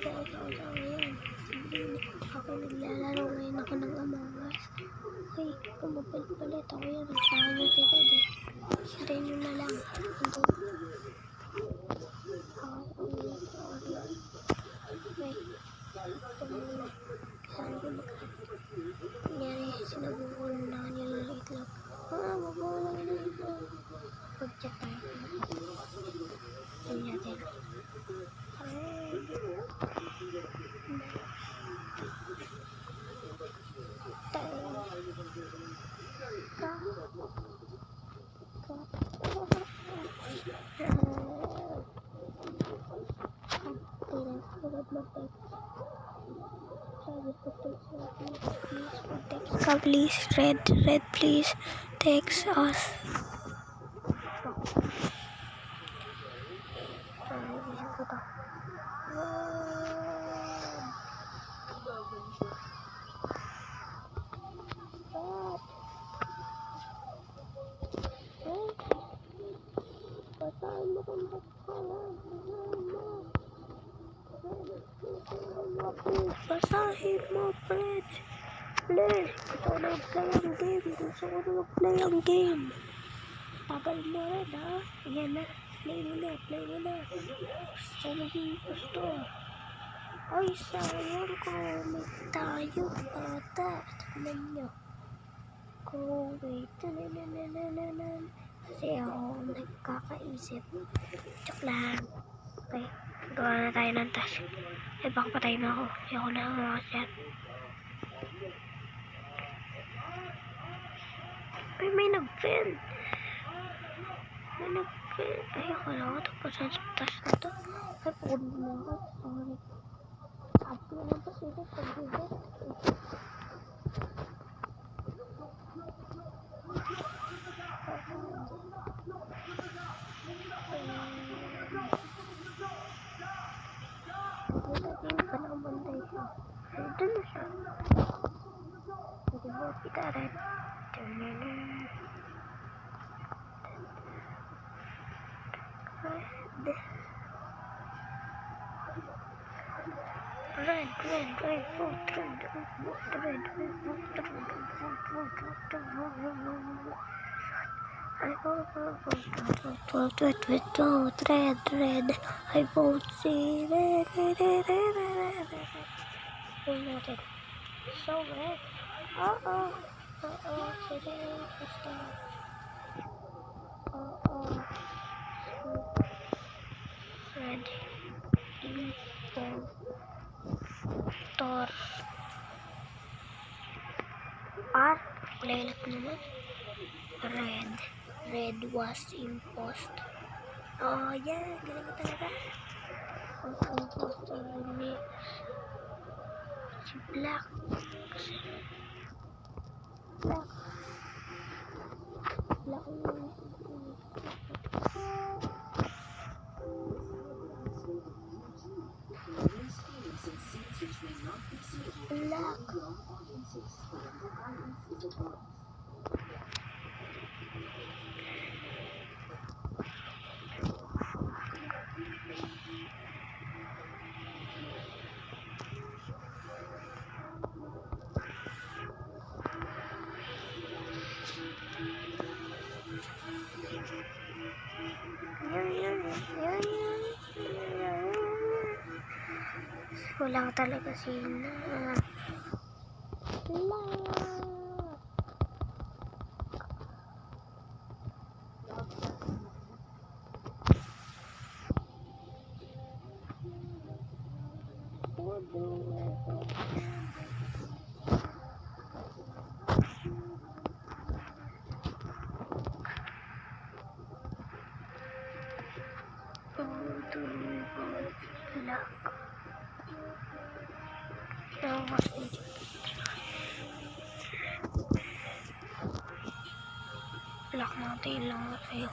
guys, ako ngayon. Ako naglalaro ngayon ako ng Among Us. Uy, pumapalit ako yan. Nagtahan yung tikod eh. Sharein nyo na lang. Saan ko nangyari, sinabukan na nila ng itlog. Mabubuo lang nila ng itlog. Pag-chat tayo. Sabi natin. Please, red, please text us. Basahin mo, Fred. Please, gusto ko na-play ang game. Tagal mo rin, ha? Yan na. Play mo na. Gusto maging gusto. Ay, sayang ko. May tayo ata. Tignan nyo. Go, wait. Kasi ako nagkakaisip. Joke lang. Okay. Gawa na tayo ng task. Eh, baka patay na ako. Ayoko na ako yan. Ay, may nag-friend. Ayoko na ako. Tapos sa task na to. Ay, pagod na ako. Sorry. Sabi ko na ba sila pag-ibig? Ito na siya. Hindi mo kita rin. Red. I won't see red. So red. Red. Impostor. Ulit naman. Red was impostor. Oh yeah, galing ko talaga. Impostor ni si Black. Kulang talaga sila. Black natin lang sa'yo.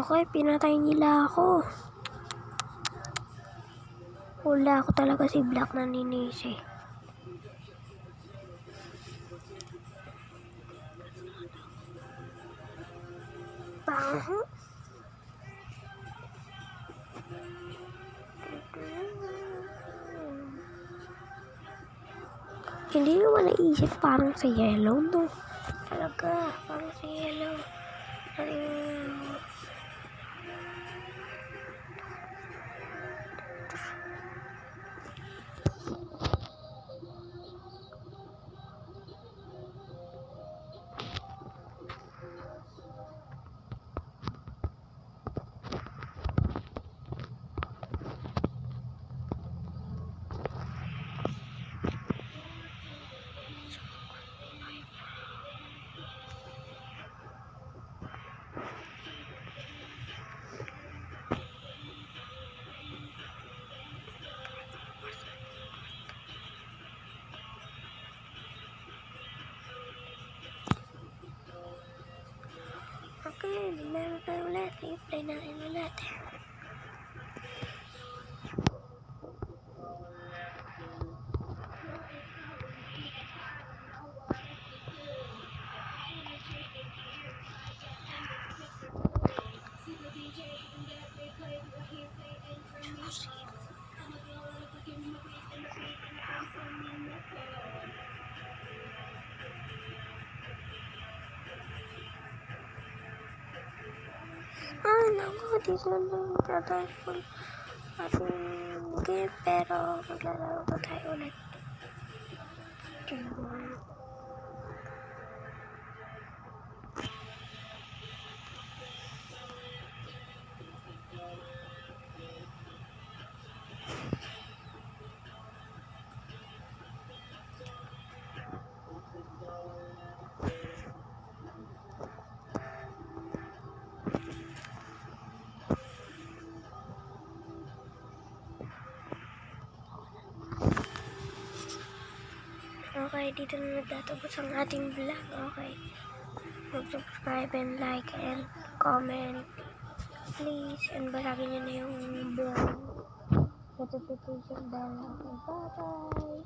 Okay, pinatay nila ako. Wala ako talaga si Black na ninisi. Baho. Hindi naman naisip parang sa yellow, no? Talaga, parang sa yellow. Okay, meron tayo ulit. I-play natin ulit. Naku, dito na nagtatapon ating game, pero maglalaro pa tayo ulit. Okay, dito na nagtatapos ang ating vlog. Okay, mag-subscribe and like and comment, please. And basagin nyo na yung bell notification bell. Okay, bye-bye!